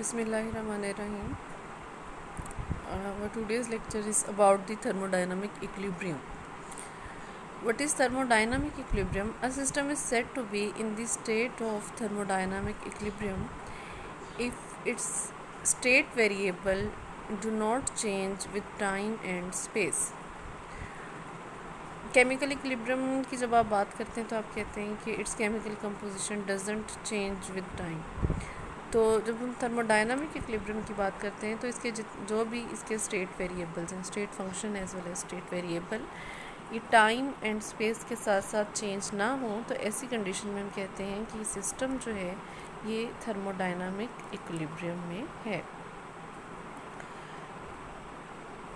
Bismillahirrahmanirrahim. Our today's lecture is about the thermodynamic equilibrium. What is thermodynamic equilibrium? A system is said to be in the state of thermodynamic equilibrium if its state variable do not change with time and space. Chemical equilibrium की जब आप बात करते हैं तो आप कहते हैं कि it's chemical composition doesn't change with time. तो जब हम थर्मोडायनामिक इक्विलिब्रियम की बात करते हैं तो इसके जो भी इसके स्टेट वेरिएबल्स हैं, state function as well as state variable, ये टाइम एंड स्पेस के साथ साथ चेंज ना हो, तो ऐसी कंडीशन में हम कहते हैं कि सिस्टम जो है ये थर्मोडायनामिक इक्विलिब्रियम में है।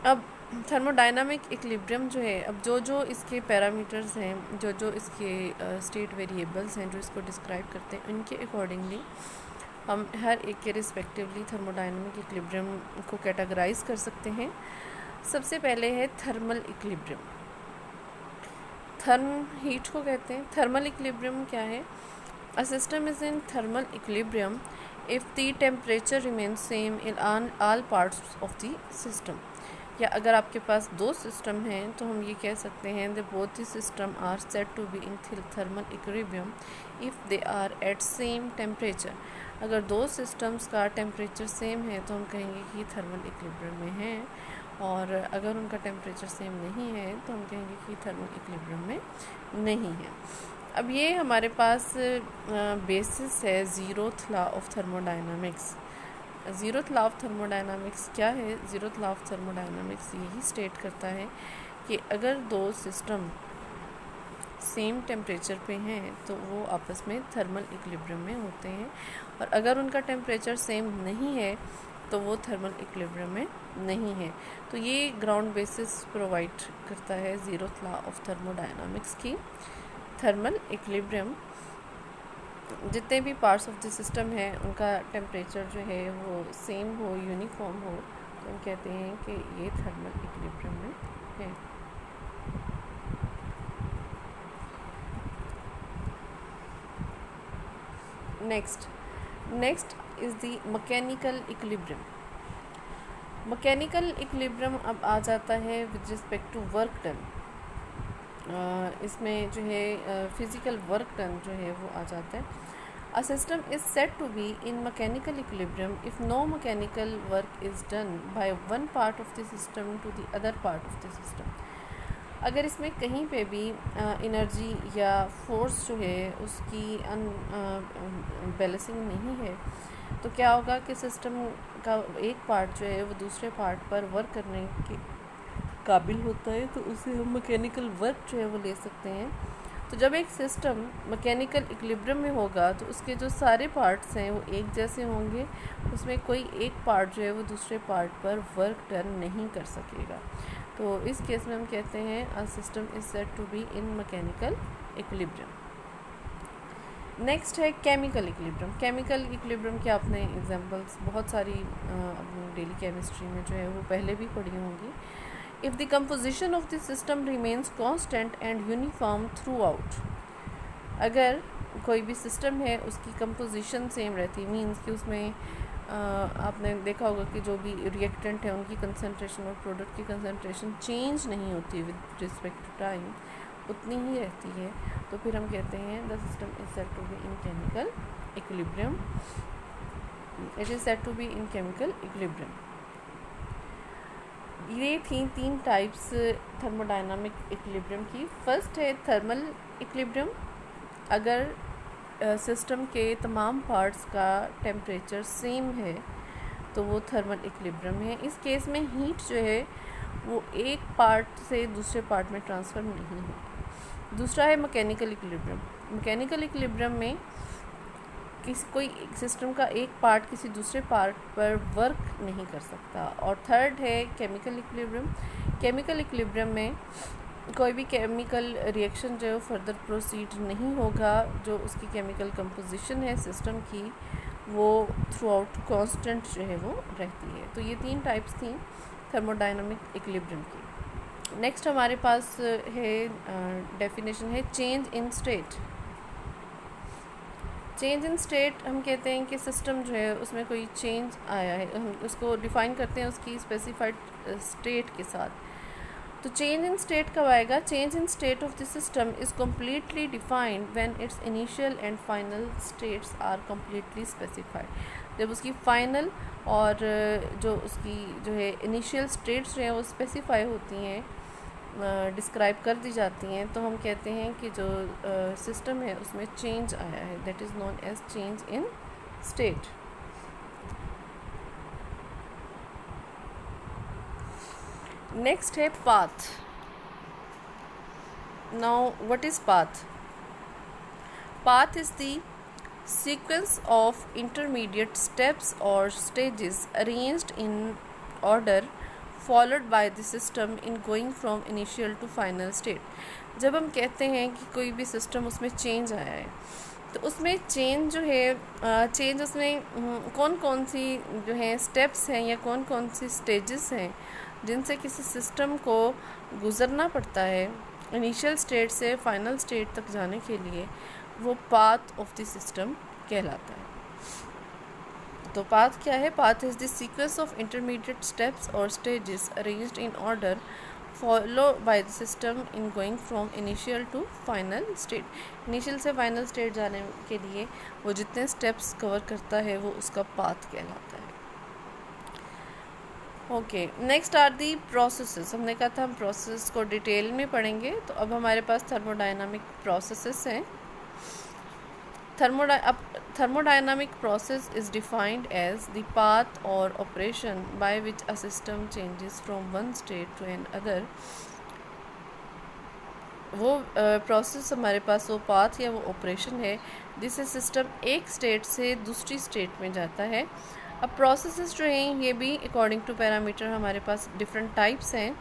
अब थर्मोडायनामिक इक्विलिब्रियम जो है, अब जो इसके पैरामीटर्स हैं, जो इसके स्टेट वेरिएबल्स हैं जो इसको डिस्क्राइब करते हैं, उनके अकॉर्डिंगली हम हर एक के रिस्पेक्टिवली थर्मोडायनामिक इक्विलिब्रियम को कैटेगराइज कर सकते हैं। सबसे पहले है थर्मल इक्विलिब्रियम। थर्म हीट को कहते हैं। थर्मल इक्विलिब्रियम क्या है? A system is in thermal equilibrium if the temperature remain same in all parts of the system. या अगर आपके पास दो सिस्टम हैं तो हम ये कह सकते हैं that both the system are said to be in thermal equilibrium if they are at same temperature. अगर दो सिस्टम्स का टेम्परेचर सेम है तो हम कहेंगे कि थर्मल इक्विलिब्रियम में है, और अगर उनका टेम्परेचर सेम नहीं है तो हम कहेंगे कि थर्मल इक्विलिब्रियम में नहीं है। अब ये हमारे पास बेसिस है zeroth law of thermodynamics. Zeroth law of thermodynamics क्या है? ज़ीरोथ लॉ ऑफ थर्मोडायनामिक्स यही स्टेट करता है कि अगर दो सिस्टम सेम टेम्परेचर पे हैं तो वो आपस में थर्मल इक्विलिब्रियम में होते हैं, और अगर उनका टेम्परेचर सेम नहीं है तो वो थर्मल इक्विलिब्रियम में नहीं है। तो ये ग्राउंड बेसिस प्रोवाइड करता है ज़ीरोथ लॉ ऑफ थर्मोडायनामिक्स की। थर्मल इक्विलिब्रियम, जितने भी पार्ट्स ऑफ द सिस्टम है उनका टेम्परेचर जो है वो सेम हो, यूनिफॉर्म हो, तो हम कहते हैं कि ये थर्मल इक्विलिब्रियम में है। Next is the mechanical equilibrium. Mechanical equilibrium अब आ जाता है with respect to work done. इसमें जो है फिज़िकल वर्क डन जो है वो आ जाता है। A system is said to be in mechanical equilibrium if no mechanical work is done by one part of the system to the other part of the system. अगर इसमें कहीं पे भी एनर्जी या फोर्स जो है उसकी बैलेंसिंग नहीं है तो क्या होगा कि सिस्टम का एक पार्ट जो है वो दूसरे पार्ट पर वर्क करने के काबिल होता है, तो उसे हम मैकेनिकल वर्क जो है वो ले सकते हैं। तो जब एक सिस्टम मैकेनिकल इक्विलिब्रियम में होगा तो उसके जो सारे पार्ट्स हैं वो एक जैसे होंगे, उसमें कोई एक पार्ट जो है वो दूसरे पार्ट पर वर्क डन नहीं कर सकेगा। तो इस केस में हम कहते हैं a system is said to be in mechanical equilibrium. Next है केमिकल इक्विलिब्रियम। केमिकल इक्विलिब्रियम के आपने एग्जांपल्स बहुत सारी अपनी डेली केमिस्ट्री में जो है वो पहले भी पढ़ी होंगी। If the composition of the system remains constant and uniform through out. अगर कोई भी सिस्टम है उसकी कंपोजिशन सेम रहती, मीन्स कि उसमें आपने देखा होगा कि जो भी रिएक्टेंट है उनकी कंसंट्रेशन और प्रोडक्ट की कंसंट्रेशन चेंज नहीं होती विद रिस्पेक्ट टू टाइम, उतनी ही रहती है, तो फिर हम कहते हैं the system is said to be in chemical equilibrium. It is said to be in chemical equilibrium. ये थी तीन टाइप्स थर्मोडायनामिक इक्विलिब्रियम की। फर्स्ट है थर्मल इक्विलिब्रियम। अगर सिस्टम के तमाम पार्ट्स का टेम्परेचर सेम है तो वो थर्मल इक्विलिब्रियम है। इस केस में हीट जो है वो एक पार्ट से दूसरे पार्ट में ट्रांसफ़र नहीं होगी। दूसरा है मैकेनिकल इक्विलिब्रियम। मैकेनिकल इक्विलिब्रियम में कोई सिस्टम का एक पार्ट किसी दूसरे पार्ट पर वर्क नहीं कर सकता। और थर्ड है केमिकल इक्विलिब्रियम। केमिकल इक्विलिब्रियम में कोई भी केमिकल रिएक्शन जो है फर्दर प्रोसीड नहीं होगा, जो उसकी केमिकल कंपोजिशन है सिस्टम की वो थ्रू आउट कॉन्स्टेंट जो है वो रहती है। तो ये तीन टाइप्स थी थर्मोडायनामिक इक्विलिब्रियम की। नेक्स्ट हमारे पास है डेफिनेशन है change in state. Change in state हम कहते हैं कि सिस्टम जो है उसमें कोई चेंज आया है, हम उसको डिफ़ाइन करते हैं उसकी स्पेसिफाइड स्टेट के साथ। तो चेंज इन स्टेट कब आएगा? Change in state of the system is completely defined when its initial and final states are completely specified. जब उसकी फाइनल और जो उसकी जो है इनिशियल स्टेट्स जो हैं वो स्पेसिफाई होती हैं, डिस्क्राइब कर दी जाती हैं, तो हम कहते हैं कि जो सिस्टम है उसमें चेंज आया है, that is known as change in state. Next है path. Now what is path? Path is the sequence of intermediate steps or stages arranged in order followed by the system in going from initial to final state। जब हम कहते हैं कि कोई भी system उसमें change आया है, तो उसमें चेंज जो है चेंज उसमें कौन कौन सी जो है स्टेप्स हैं या कौन कौन सी स्टेजेस हैं जिनसे किसी सिस्टम को गुज़रना पड़ता है इनिशियल स्टेट से फाइनल स्टेट तक जाने के लिए, वो पाथ ऑफ द सिस्टम कहलाता है। तो पाथ क्या है? Path is the sequence of intermediate steps और stages arranged in order follow by the system in going from initial to final state. Initial से फाइनल स्टेट जाने के लिए वो जितने स्टेप्स कवर करता है वो उसका पाथ कहलाता है। Okay, next are the processes. हमने कहा था हम प्रोसेस को डिटेल में पढ़ेंगे, तो अब हमारे पास थर्मोडायनामिक प्रोसेसेस हैं। Thermodynamic process is defined as the path or operation by which a system changes from one state to another। वो प्रोसेस हमारे पास वो पाथ या वो ऑपरेशन है जिससे सिस्टम एक स्टेट से दूसरी स्टेट में जाता है। अब प्रोसेसेस जो हैं ये भी अकॉर्डिंग टू पैरामीटर हमारे पास डिफरेंट टाइप्स हैं।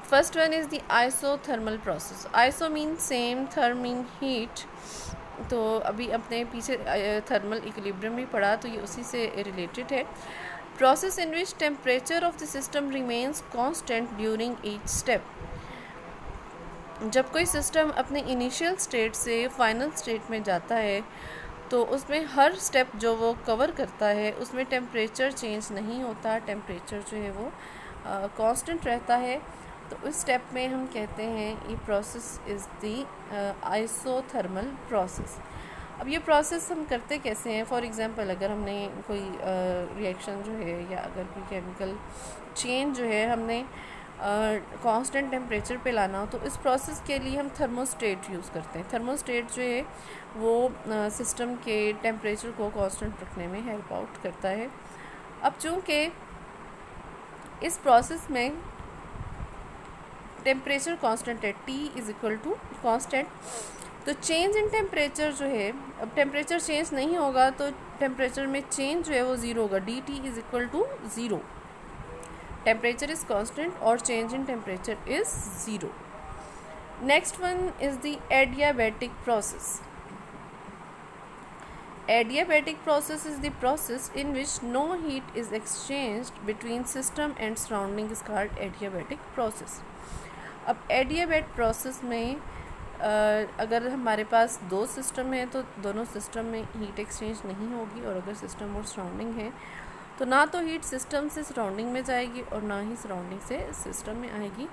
First one is the isothermal process. Iso mean same, therm mean heat. तो अभी अपने पीछे थर्मल इक्विलिब्रियम भी पढ़ा, तो ये उसी से रिलेटेड है। Process in which temperature of the system remains constant during each step. जब कोई सिस्टम अपने इनिशियल स्टेट से फाइनल स्टेट में जाता है तो उसमें हर स्टेप जो वो कवर करता है उसमें टेम्परेचर चेंज नहीं होता, टेम्परेचर जो है वो कांस्टेंट रहता है। तो उस स्टेप में हम कहते हैं ये process is the isothermal process. अब ये प्रोसेस हम करते कैसे हैं? फॉर एग्जांपल अगर हमने कोई रिएक्शन जो है या अगर कोई केमिकल चेंज जो है हमने कांस्टेंट टेम्परेचर पे लाना हो, तो इस प्रोसेस के लिए हम थर्मोस्टेट यूज़ करते हैं। थर्मोस्टेट जो है वो सिस्टम के टेम्परेचर को कांस्टेंट रखने में हेल्प आउट करता है। अब चूँकि इस प्रोसेस में टेम्परेचर कांस्टेंट है, T is equal to constant, तो चेंज इन टेम्परेचर जो है, अब टेम्परेचर चेंज नहीं होगा तो टेम्परेचर में चेंज जो है वो ज़ीरो होगा, dt is equal to zero. Temperature is constant और change in temperature is zero. Next one is the adiabatic process. Adiabatic process is the process in which no heat is exchanged between system and surrounding is called adiabatic process। अब एडियाबैट process में अगर हमारे पास दो system है तो दोनों system में heat exchange नहीं होगी, और अगर सिस्टम और सराउंडिंग है तो ना तो हीट सिस्टम से सराउंडिंग में जाएगी और ना ही सराउंडिंग से सिस्टम में आएगी।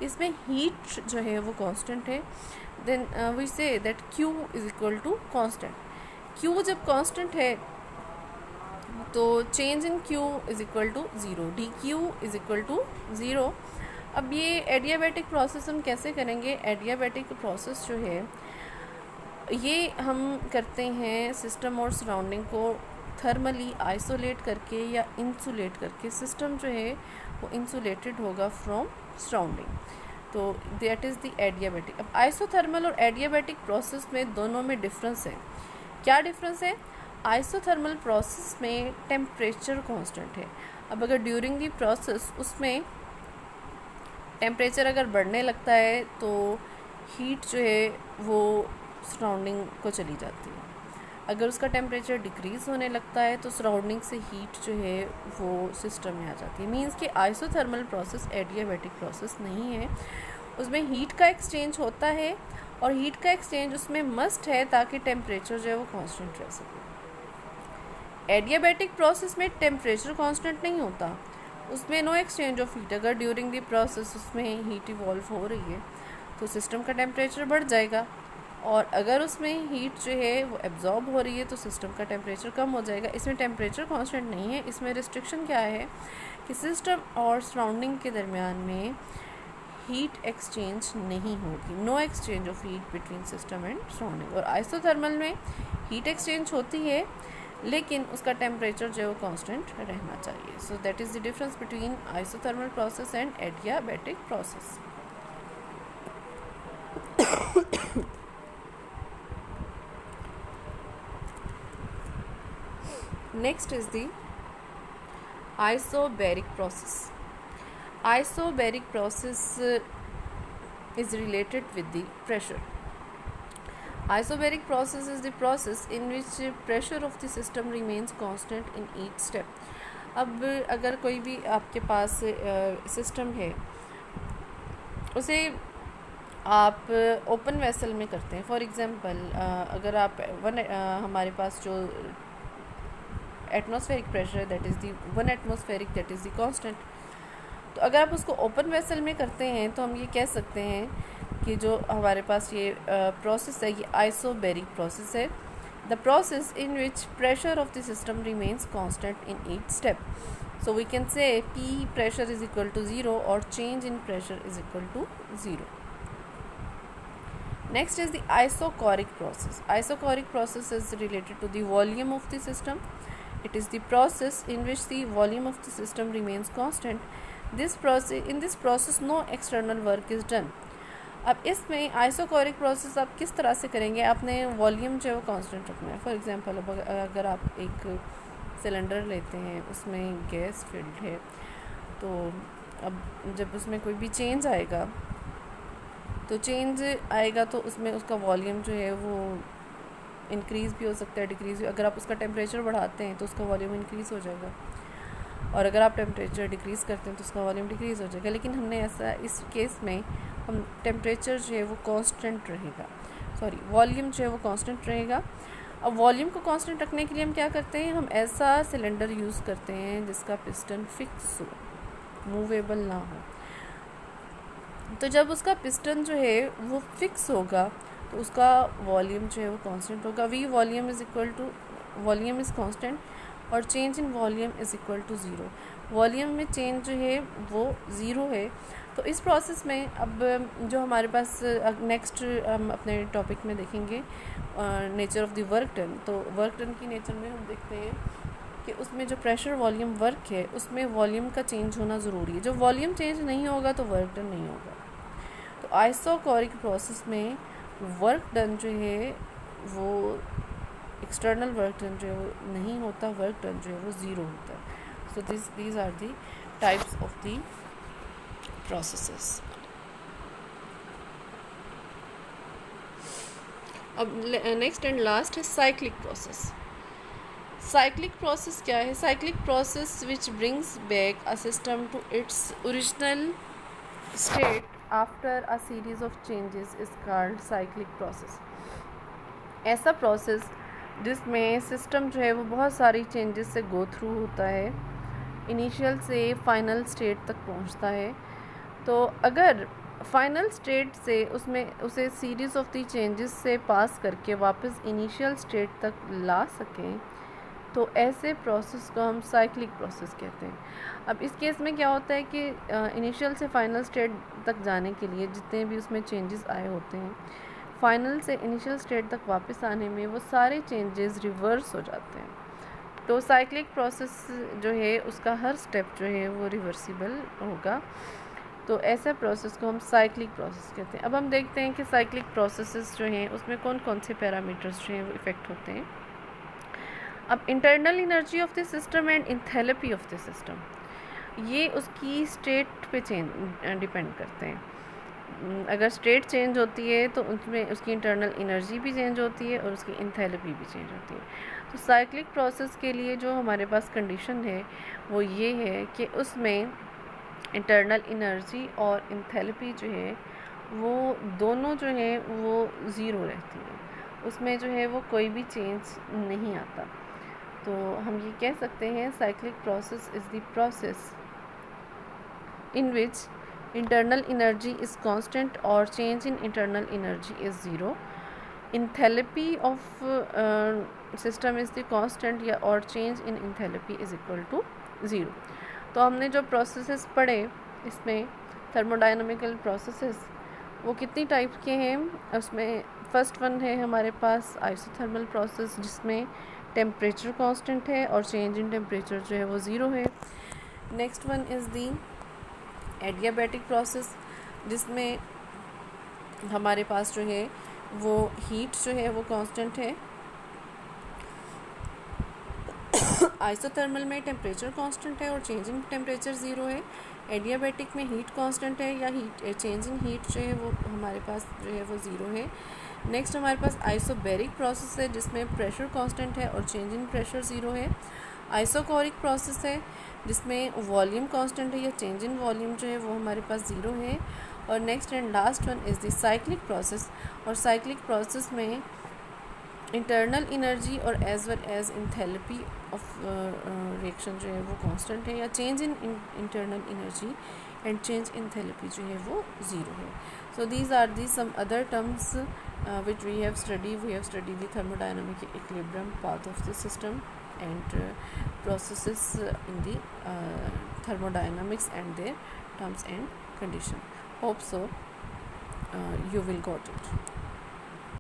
इसमें हीट जो है वो कांस्टेंट है। Then we say that Q is equal to constant. Q जब कांस्टेंट है तो change in Q is equal to zero, dQ is equal to zero. अब ये एडियाबैटिक प्रोसेस हम कैसे करेंगे? एडियाबैटिक प्रोसेस जो है ये हम करते हैं सिस्टम और सराउंडिंग को थर्मली आइसोलेट करके या इंसुलेट करके। सिस्टम जो है वो इंसुलेटेड होगा फ्रॉम सराउंडिंग, तो दैट इज़ द एडियाबैटिक। अब आइसोथर्मल और एडियाबैटिक प्रोसेस में दोनों में डिफरेंस है। क्या डिफरेंस है? आइसोथर्मल प्रोसेस में टेम्परेचर कांस्टेंट है। अब अगर ड्यूरिंग द प्रोसेस उसमें टेम्परेचर अगर बढ़ने लगता है तो हीट जो है वो सराउंडिंग को चली जाती है। अगर उसका टेम्परेचर डिक्रीज़ होने लगता है तो सराउंडिंग से हीट जो है वो सिस्टम में आ जाती है। मींस कि आइसोथर्मल प्रोसेस एडियाबैटिक प्रोसेस नहीं है, उसमें हीट का एक्सचेंज होता है और हीट का एक्सचेंज उसमें मस्ट है ताकि टेम्परेचर जो है वो कांस्टेंट रह सके। एडियाबैटिक प्रोसेस में टेम्परेचर कांस्टेंट नहीं होता, उसमें नो एक्सचेंज ऑफ हीट। अगर ड्यूरिंग द प्रोसेस उसमें हीट इवॉल्व हो रही है तो सिस्टम का टेम्परेचर बढ़ जाएगा, और अगर उसमें हीट जो है वो एब्जॉर्ब हो रही है तो सिस्टम का टेम्परेचर कम हो जाएगा। इसमें टेम्परेचर कांस्टेंट नहीं है, इसमें रिस्ट्रिक्शन क्या है कि सिस्टम और सराउंडिंग के दरमियान में हीट एक्सचेंज नहीं होगी, no exchange of heat between system and surrounding. और आइसोथर्मल में हीट एक्सचेंज होती है लेकिन उसका टेम्परेचर जो है वो कांस्टेंट रहना चाहिए। So that is the difference between isothermal process and adiabatic process. Next is the isobaric process. Isobaric process is related with the pressure. Isobaric process is the process in which pressure of the system remains constant in each step. अब अगर कोई भी आपके पास system है, उसे आप open vessel में करते हैं। फॉर एग्ज़ाम्पल अगर आप हमारे पास जो atmospheric pressure that is the 1 atmospheric that is the constant, तो अगर आप उसको ओपन वेसल में करते हैं तो हम ये कह सकते हैं कि जो हमारे पास ये प्रोसेस है ये आइसोबैरिक प्रोसेस है। The process in which pressure of the system remains constant in each step. So we can say P pressure is equal to 0 और change in pressure is equal to 0। Next is the isochoric process. Isochoric process is related to the volume of the system. It is the process in which the volume of the system remains constant. In this process no external work is done. अब इसमें isochoric process आप किस तरह से करेंगे, आपने volume जो है वो कांस्टेंट रखना है। फॉर एग्जांपल अगर आप एक सिलेंडर लेते हैं, उसमें गैस फिल्ड है, तो अब जब उसमें कोई भी चेंज आएगा तो उसमें उसका वॉल्यूम जो है वो इंक्रीज़ भी हो सकता है, डिक्रीज़ भी। अगर आप उसका टेम्परेचर बढ़ाते हैं तो उसका वॉल्यूम इंक्रीज़ हो जाएगा, और अगर आप टेम्परेचर डिक्रीज़ करते हैं तो उसका वॉल्यूम डिक्रीज़ हो जाएगा। लेकिन हमने ऐसा इस केस में हम टेम्परेचर जो है वो कांस्टेंट रहेगा, वॉल्यूम जो है वो कांस्टेंट रहेगा। अब वॉल्यूम को कांस्टेंट रखने के लिए हम क्या करते हैं, हम ऐसा सिलेंडर यूज़ करते हैं जिसका पिस्टन फिक्स हो, मूवेबल ना हो। तो जब उसका पिस्टन जो है वो फिक्स होगा तो उसका वॉल्यूम जो है वो कांस्टेंट होगा। वॉल्यूम इज़ कांस्टेंट और change in volume is equal to 0। Volume में चेंज जो है वो 0 है। तो इस प्रोसेस में अब जो हमारे पास नेक्स्ट हम अपने टॉपिक में देखेंगे nature of the work done. तो वर्क डन की नेचर में हम देखते हैं कि उसमें जो प्रेशर वॉल्यूम वर्क है उसमें वॉल्यूम का चेंज होना ज़रूरी है। जब वॉल्यूम चेंज नहीं होगा तो वर्क डन नहीं होगा। तो आइसोकोरिक प्रोसेस में वर्क डन जो है वो एक्सटर्नल वर्क डन जो है वो नहीं होता, वर्क डन जो है वो 0 होता है। So these are the types of the processes. अब नेक्स्ट एंड लास्ट है साइक्लिक प्रोसेस। साइक्लिक प्रोसेस क्या है? Cyclic process which brings back a system to its original state after a series of changes is called cyclic process. ऐसा process जिसमें system जो है वो बहुत सारी चेंजेस से गो थ्रू होता है, इनिशियल से फाइनल स्टेट तक पहुंचता है। तो अगर फाइनल स्टेट से उसे सीरीज़ ऑफ दी चेंजेस से पास करके वापस इनिशियल स्टेट तक ला सकें तो ऐसे प्रोसेस को हम साइक्लिक प्रोसेस कहते हैं। अब इस केस में क्या होता है कि इनिशियल से फाइनल स्टेट तक जाने के लिए जितने भी उसमें चेंजेस आए होते हैं, फाइनल से इनिशियल स्टेट तक वापस आने में वो सारे चेंजेस रिवर्स हो जाते हैं। तो साइक्लिक प्रोसेस जो है उसका हर स्टेप जो है वो रिवर्सिबल होगा। तो ऐसा प्रोसेस को हम साइक्लिक प्रोसेस कहते हैं। अब हम देखते हैं कि साइक्लिक प्रोसेसेस जो हैं उसमें कौन कौन से पैरामीटर्स जो हैं वो इफ़ेक्ट होते हैं। अब internal energy of the system and enthalpy of the system, ये उसकी स्टेट पे डिपेंड करते हैं। अगर स्टेट चेंज होती है तो उसमें उसकी इंटरनल एनर्जी भी चेंज होती है और उसकी इंथैल्पी भी चेंज होती है। तो साइक्लिक प्रोसेस के लिए जो हमारे पास कंडीशन है वो ये है कि उसमें इंटरनल एनर्जी और इंथैल्पी जो है वो दोनों जो है वो ज़ीरो रहती है, उसमें जो है वो कोई भी चेंज नहीं आता। तो हम ये कह सकते हैं cyclic process is the process in which internal energy is constant or change in internal energy is zero. Enthalpy of system is the constant या और change in enthalpy is equal to zero. तो हमने जो processes पढ़े इसमें थर्मोडायनामिकल processes वो कितनी type के हैं, उसमें फर्स्ट वन है हमारे पास आइसोथर्मल प्रोसेस जिसमें टेम्परेचर कांस्टेंट है और चेंज इन टेम्परेचर जो है वो ज़ीरो है। Next one is the adiabatic process जिसमें हमारे पास जो है वो हीट जो है वो कांस्टेंट है। आइसोथर्मल में टेम्परेचर कांस्टेंट है और चेंजिंग टेम्परेचर ज़ीरो है। एडियाबैटिक में हीट कांस्टेंट है या हीट चेंजिंग हीट जो है वो हमारे पास जो है वो ज़ीरो है। नेक्स्ट हमारे पास आइसोबैरिक प्रोसेस है जिसमें प्रेशर कांस्टेंट है और चेंजिंग प्रेशर ज़ीरो है। आइसोकोरिक प्रोसेस है जिसमें वॉल्यूम कांस्टेंट है या चेंज इन वॉल्यूम जो है वो हमारे पास ज़ीरो है। और next and last one is the cyclic process, और साइक्लिक प्रोसेस में इंटरनल एनर्जी और as well as enthalpy of reaction जो है वो कांस्टेंट है या change in internal energy and change in enthalpy जो है वो ज़ीरो है। So these are the some other terms which we have studied the thermodynamic equilibrium part of the system and processes in the thermodynamics and their terms and condition. Hope so you will got it.